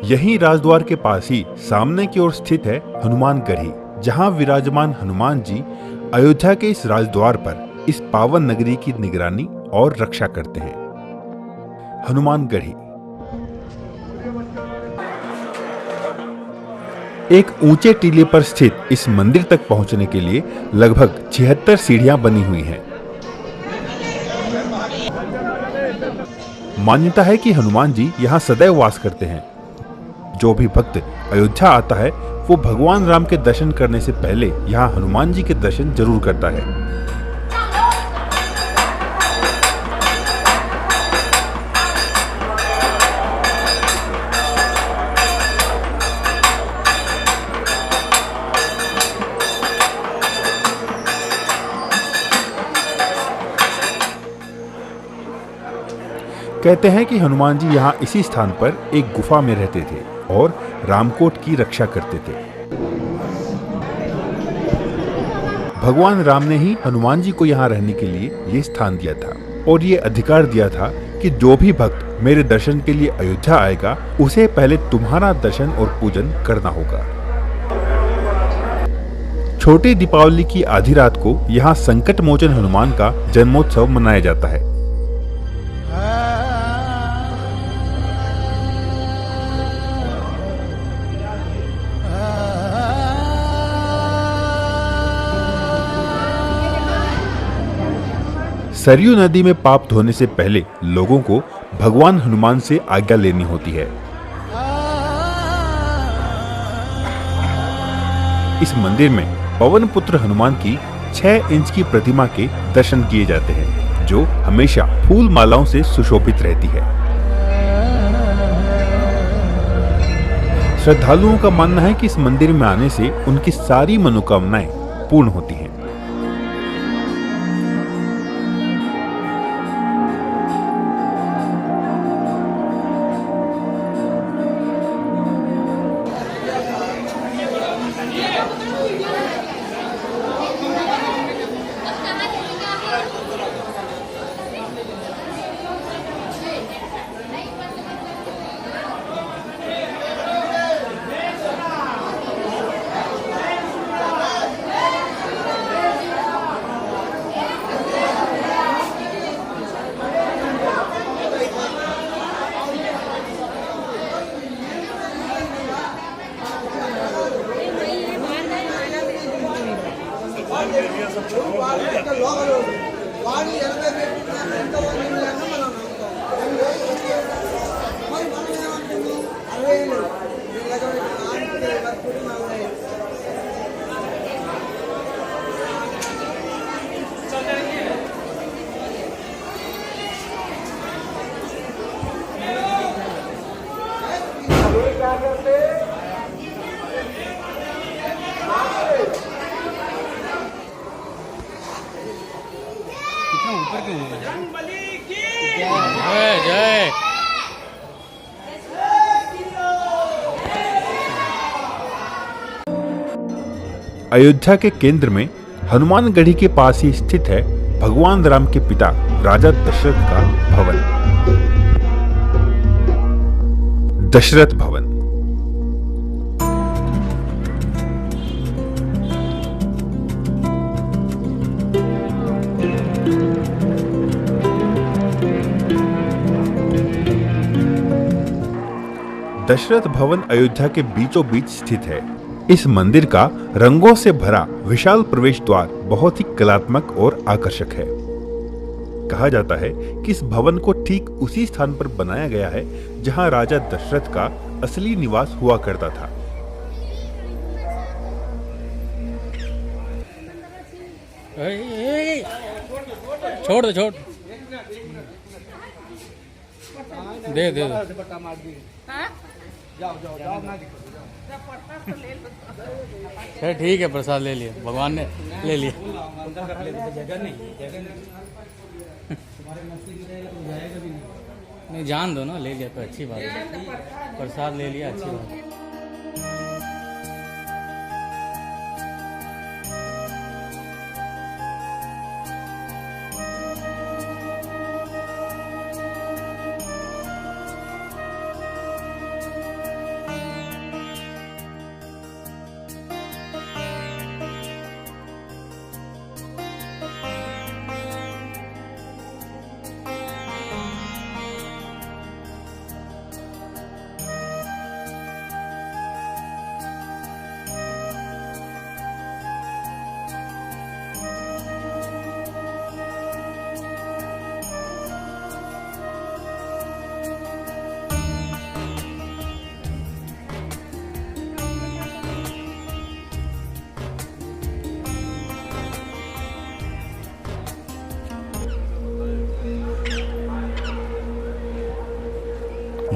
यहीं राजद्वार के पास ही सामने की ओर स्थित है हनुमान गढ़ी, जहां विराजमान हनुमान जी अयोध्या के इस राजद्वार पर इस पावन नगरी की निगरानी और रक्षा करते हैं। हनुमान गढ़ी एक ऊंचे टीले पर स्थित इस मंदिर तक पहुंचने के लिए लगभग 76 सीढ़ियां बनी हुई हैं। मान्यता है कि हनुमान जी यहां सदैव वास करते हैं। जो भी भक्त अयोध्या आता है वो भगवान राम के दर्शन करने से पहले यहां हनुमान जी के दर्शन जरूर करता है। कहते हैं कि हनुमान जी यहाँ इसी स्थान पर एक गुफा में रहते थे और रामकोट की रक्षा करते थे। भगवान राम ने ही हनुमान जी को यहाँ रहने के लिए ये स्थान दिया था और ये अधिकार दिया था कि जो भी भक्त मेरे दर्शन के लिए अयोध्या आएगा उसे पहले तुम्हारा दर्शन और पूजन करना होगा। छोटी दीपावली की आधी रात को यहाँ संकट मोचन हनुमान का जन्मोत्सव मनाया जाता है। सरयू नदी में पाप धोने से पहले लोगों को भगवान हनुमान से आज्ञा लेनी होती है। इस मंदिर में पवन पुत्र हनुमान की 6 इंच की प्रतिमा के दर्शन किए जाते हैं, जो हमेशा फूल मालाओं से सुशोभित रहती है। श्रद्धालुओं का मानना है कि इस मंदिर में आने से उनकी सारी मनोकामनाएं पूर्ण होती हैं। जय जय। अयोध्या के केंद्र में हनुमानगढ़ी के पास ही स्थित है भगवान राम के पिता राजा दशरथ का भवन, दशरथ भवन। दशरथ भवन अयोध्या के बीचों बीच स्थित है। इस मंदिर का रंगों से भरा विशाल प्रवेश द्वार बहुत ही कलात्मक और आकर्षक है। कहा जाता है कि इस भवन को ठीक उसी स्थान पर बनाया गया है जहां राजा दशरथ का असली निवास हुआ करता था। छोड़ दो, छोड़ दे दे दो। ठीक है, प्रसाद ले लिया, भगवान ने ले लिया। नहीं, जान दो ना, ले लिया तो अच्छी बात है। प्रसाद ले लिया, अच्छी बात है।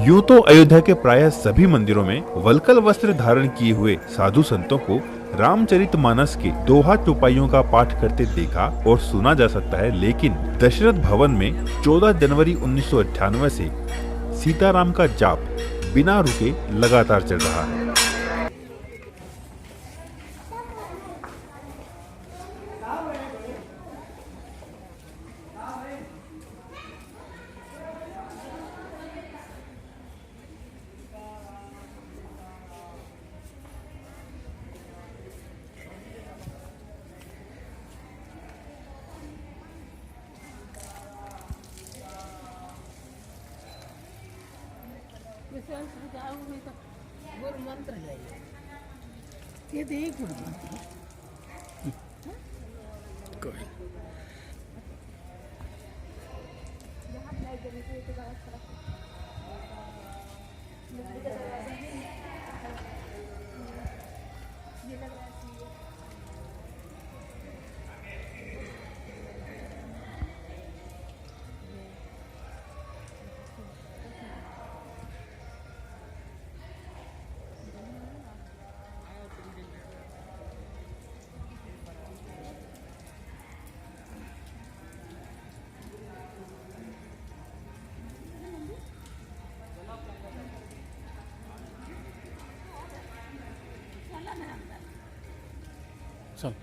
यूं तो अयोध्या के प्रायः सभी मंदिरों में वल्कल वस्त्र धारण किए हुए साधु संतों को रामचरितमानस के दोहा चौपाइयों का पाठ करते देखा और सुना जा सकता है, लेकिन दशरथ भवन में 14 जनवरी 1998 से सीताराम का जाप बिना रुके लगातार चल रहा है। गुरु मंत्र है ये तो एक गुरु मंत्र कोई चल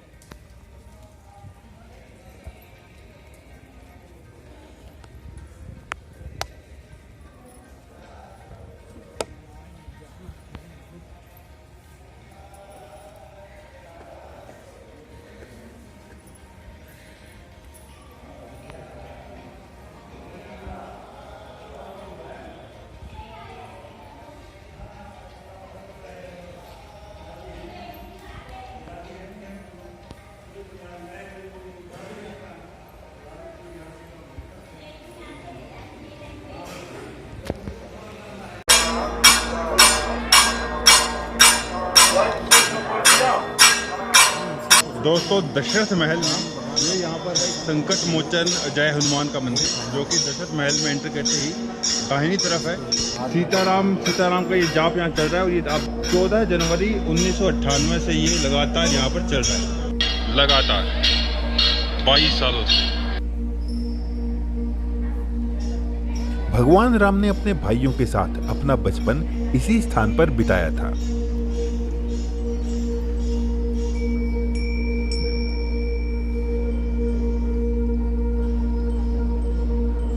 दोस्तों, दशरथ महल ना, ये यहाँ पर है संकट मोचन जय हनुमान का मंदिर, जो कि दशरथ महल में एंटर करते ही दाहिनी तरफ है। सीताराम का ये जाप यहाँ चल रहा है और ये अब 14 जनवरी 1998 से ये लगातार यहाँ पर चल रहा है, लगातार 22 सालों से। भगवान राम ने अपने भाइयों के साथ अपना बचपन इसी स्थान पर बिताया था।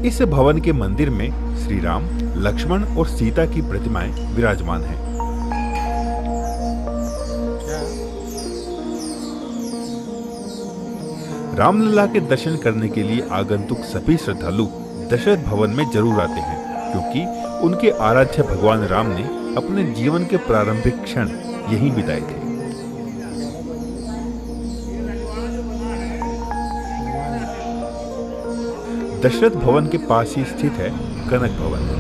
इस भवन के मंदिर में श्री राम, लक्ष्मण और सीता की प्रतिमाएं विराजमान हैं। रामलला के दर्शन करने के लिए आगंतुक सभी श्रद्धालु दशरथ भवन में जरूर आते हैं, क्योंकि उनके आराध्य भगवान राम ने अपने जीवन के प्रारंभिक क्षण यहीं बिताए थे। दशरथ भवन के पास ही स्थित है कनक भवन।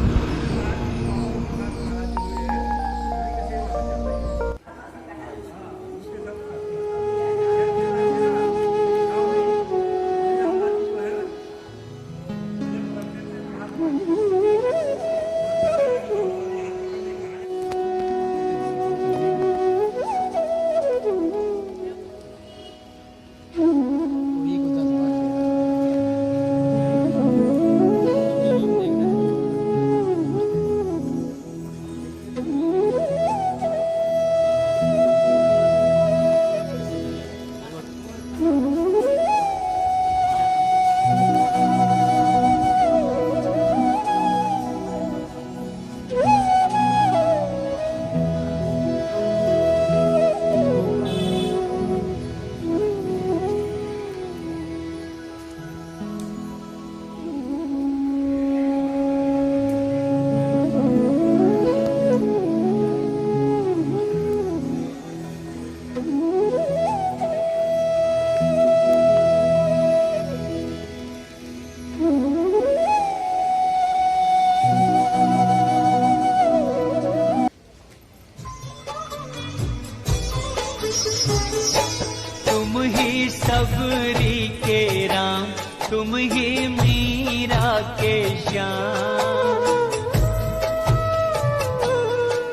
तुम ही सबरी के राम, तुम ही मीरा के श्याम।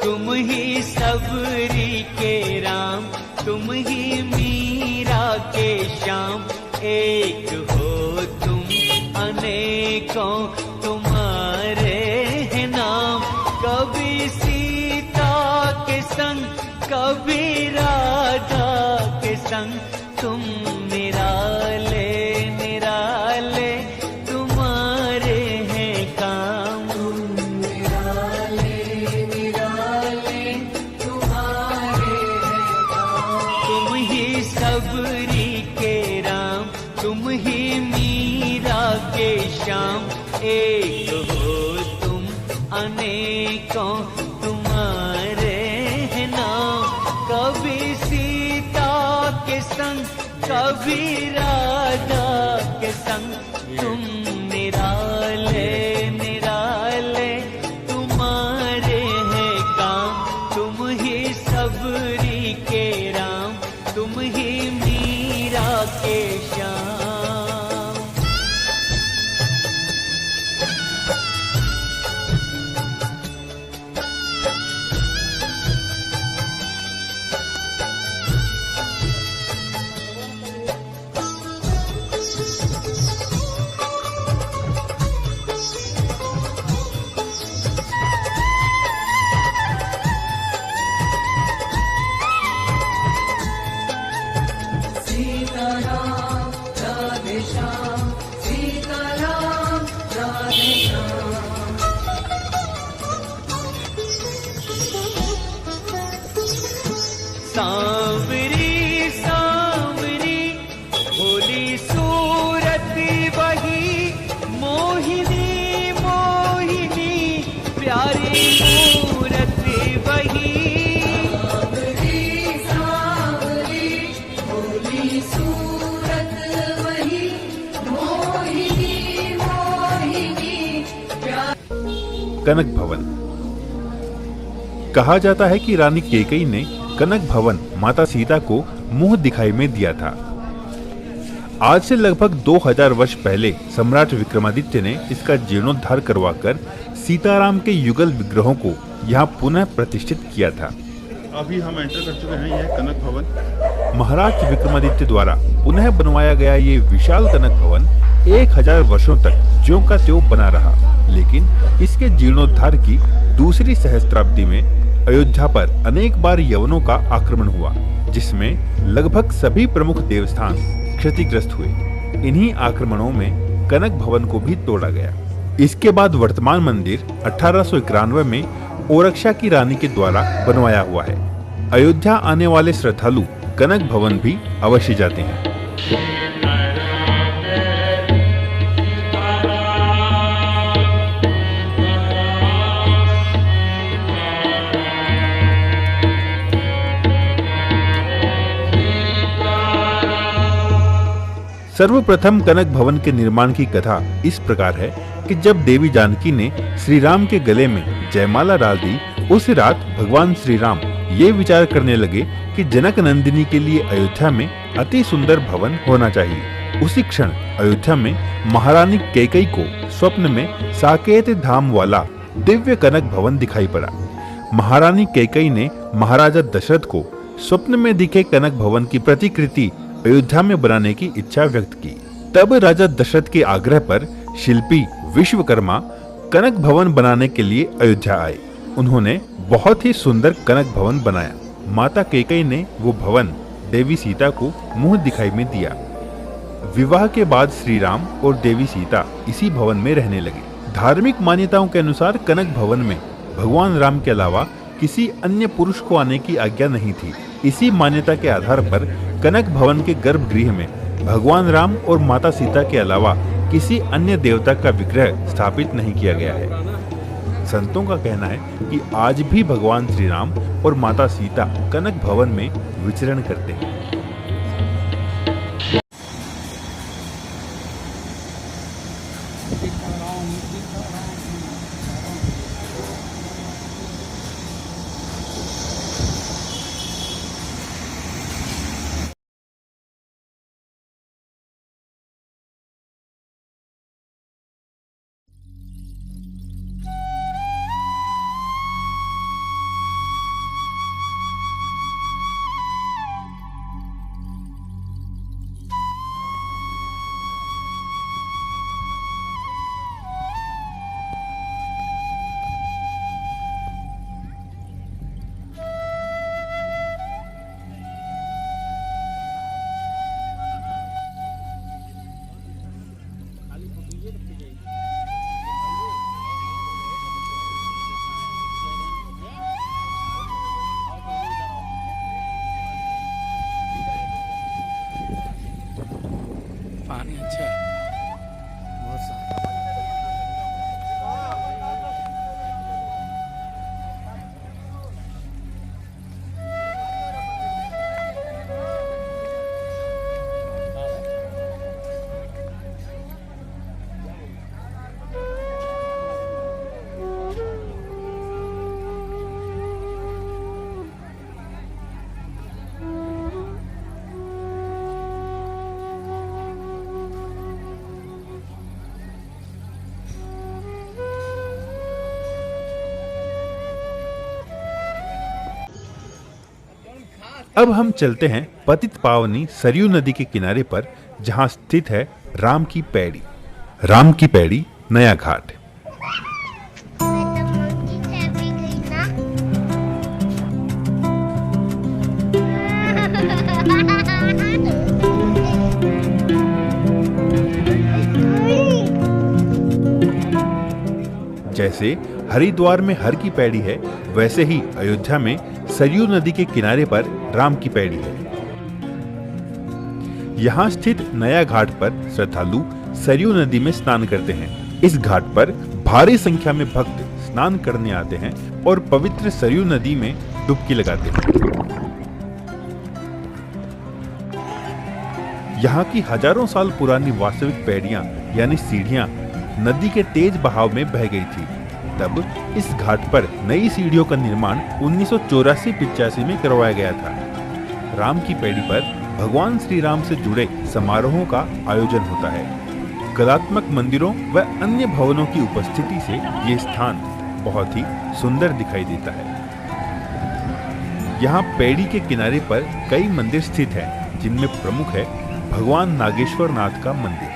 तुम ही सबरी के राम, तुम ही मीरा के श्याम। एक हो तुम अनेकों तुम्हारे हैं नाम। कभी सीता के संग, कभी राधा के संग, तुम निराले निराले तुम्हारे हैं काम। निराले निराले तुम्हारे हैं काम। तुम ही सबरी के राम, तुम ही मीरा के श्याम। एक हो तुम अनेकों तुम्हारे हैं नाम। कभी सीता के संग, कभी राधा के संग, तुम निराले निराले तुम्हारे हैं काम। तुम ही सबरी के राम, तुम ही मीरा के श्याम। सीताराम राधे श्याम, सीताराम राधे श्याम। सांवरी सांवरी भोली सूरत वही, मोहिनी मोहिनी प्यारी मूरत वही। सांवरी सांवरी भोली सूरत वही, मोहिनी मोहिनी प्यार। कनक भवन। कहा जाता है कि रानी कैकेयी ने कनक भवन माता सीता को मुंह दिखाई में दिया था। आज से लगभग 2000 वर्ष पहले सम्राट विक्रमादित्य ने इसका जीर्णोद्धार करवाकर सीताराम के युगल विग्रहों को यहाँ पुनः प्रतिष्ठित किया था। अभी हम एंटर कर चुके हैं, यह कनक भवन। महाराज विक्रमादित्य द्वारा पुनः बनवाया गया ये विशाल कनक भवन 1000 वर्षों तक ज्यों का त्यों बना रहा, लेकिन इसके जीर्णोद्धार की दूसरी सहस्त्राब्दी में अयोध्या पर अनेक बार यवनों का आक्रमण हुआ, जिसमें लगभग सभी प्रमुख देवस्थान क्षतिग्रस्त हुए। इन्हीं आक्रमणों में कनक भवन को भी तोड़ा गया। इसके बाद वर्तमान मंदिर 1891 में ओरछा की रानी के द्वारा बनवाया हुआ है। अयोध्या आने वाले श्रद्धालु कनक भवन भी अवश्य जाते हैं। सर्वप्रथम कनक भवन के निर्माण की कथा इस प्रकार है कि जब देवी जानकी ने श्री राम के गले में जयमाला डाल दी, उस रात भगवान श्री राम ये विचार करने लगे कि जनक नंदिनी के लिए अयोध्या में अति सुंदर भवन होना चाहिए। उसी क्षण अयोध्या में महारानी कैकेयी को स्वप्न में साकेत धाम वाला दिव्य कनक भवन दिखाई पड़ा। महारानी कैकेयी ने महाराजा दशरथ को स्वप्न में दिखे कनक भवन की प्रतिकृति अयोध्या में बनाने की इच्छा व्यक्त की। तब राजा दशरथ के आग्रह पर शिल्पी विश्वकर्मा कनक भवन बनाने के लिए अयोध्या आए। उन्होंने बहुत ही सुंदर कनक भवन बनाया। माता कैकेयी ने वो भवन देवी सीता को मुंह दिखाई में दिया। विवाह के बाद श्री राम और देवी सीता इसी भवन में रहने लगे। धार्मिक मान्यताओं के अनुसार कनक भवन में भगवान राम के अलावा किसी अन्य पुरुष को आने की आज्ञा नहीं थी। इसी मान्यता के आधार पर कनक भवन के गर्भगृह में भगवान राम और माता सीता के अलावा किसी अन्य देवता का विग्रह स्थापित नहीं किया गया है। संतों का कहना है कि आज भी भगवान श्री राम और माता सीता कनक भवन में विचरण करते हैं। अब हम चलते हैं पतित पावनी सरयू नदी के किनारे पर, जहां स्थित है राम की पैड़ी। राम की पैड़ी नया घाट। जैसे हरिद्वार में हर की पैड़ी है, वैसे ही अयोध्या में सरयू नदी के किनारे पर राम की पैड़ी है। यहाँ स्थित नया घाट पर श्रद्धालु सरयू नदी में स्नान करते हैं। इस घाट पर भारी संख्या में भक्त स्नान करने आते हैं और पवित्र सरयू नदी में डुबकी लगाते हैं। यहाँ की हजारों साल पुरानी वास्तविक पैड़ियां यानी सीढ़ियां नदी के तेज बहाव में बह गई थी। तब इस घाट पर नई सीढ़ियों का निर्माण 1984-85 में करवाया गया था। राम की पैड़ी पर भगवान श्री राम से जुड़े समारोहों का आयोजन होता है। कलात्मक मंदिरों व अन्य भवनों की उपस्थिति से ये स्थान बहुत ही सुंदर दिखाई देता है। यहाँ पैड़ी के किनारे पर कई मंदिर स्थित हैं, जिनमें प्रमुख है भगवान नागेश्वर नाथ का मंदिर।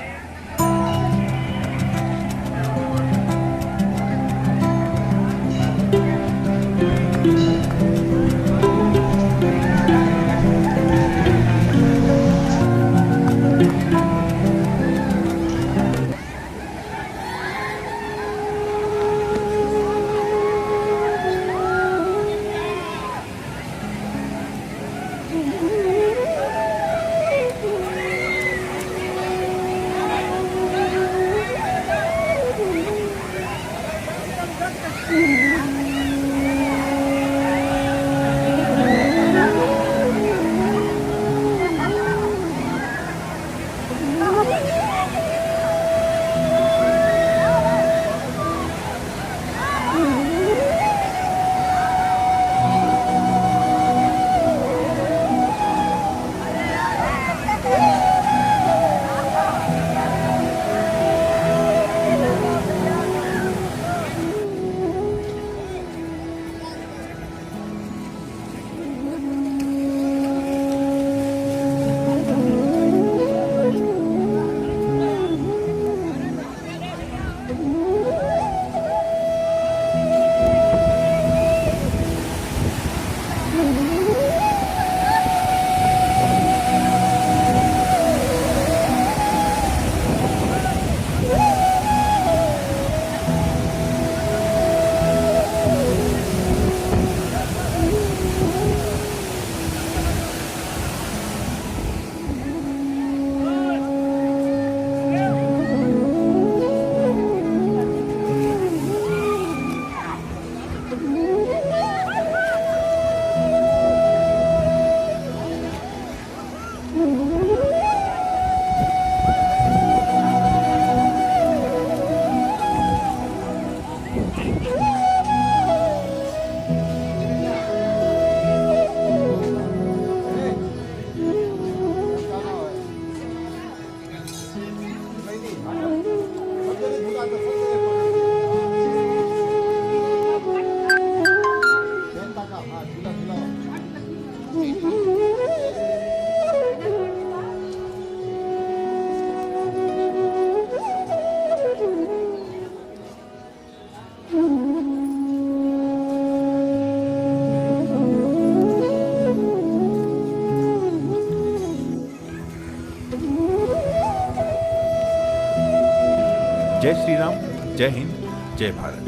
जय श्री राम, जय हिंद, जय भारत।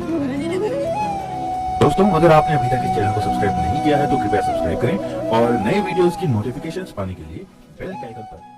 दोस्तों, अगर आपने अभी तक इस चैनल को सब्सक्राइब नहीं किया है तो कृपया सब्सक्राइब करें और नए वीडियोस की नोटिफिकेशंस पाने के लिए बेल के आइकन पर